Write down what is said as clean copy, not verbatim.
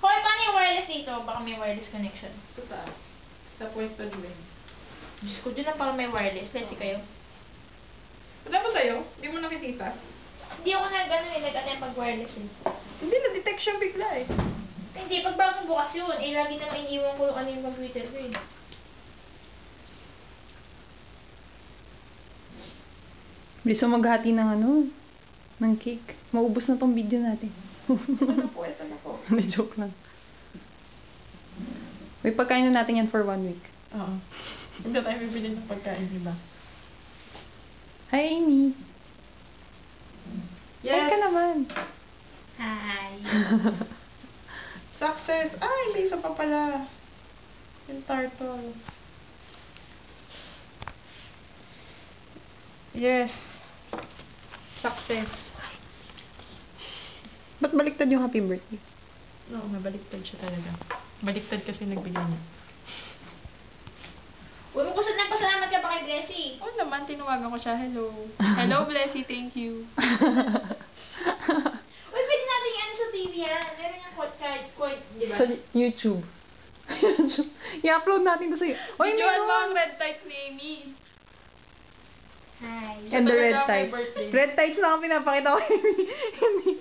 Hoy, paano yung wireless dito? Baka may wireless connection. Sa taas. Sa pwesto ni Ben. Diyos ko, doon lang pala may wireless. Let's kayo. Wala mo sa'yo? Hindi mo nakikita? Hindi ako nag-ano pag wireless eh. Hindi, na-detect siya bigla eh. Hindi, pag bagong bukas yun, eh, lagi naman iniwan ko ano yung computer ko eh. Bilis mo maghati ng ng cake. Maubos na tong video natin. Ito na po. Hindi, joke lang. May pagkain na natin yan for 1 week. Oo. Hindi tayo bibili ng pagkain, diba? Hi, Amy. Hi ka naman. Hi. Success! Ay, may isa pa pala. Yung turtle. Yes. Success. Ba't baliktad yung happy birthday? No, mabaliktad siya talaga. Baliktad kasi nagbigay niya. Uy, makusad ng pasalamat ka pa kay Blessy. Oo naman, tinawagan ko siya. Hello. Hello, Blessy. Thank you. Uy, pwede natin yan sa TV yan. Meron yung quote, di ba? Sa YouTube. I-upload natin to sa YouTube. Oy, Videoan mo ang meron! red tights ni Amy. Hi. And the Siya red talaga ang may tights. birthday. Red tights lang ang pinapakita ko. Hindi.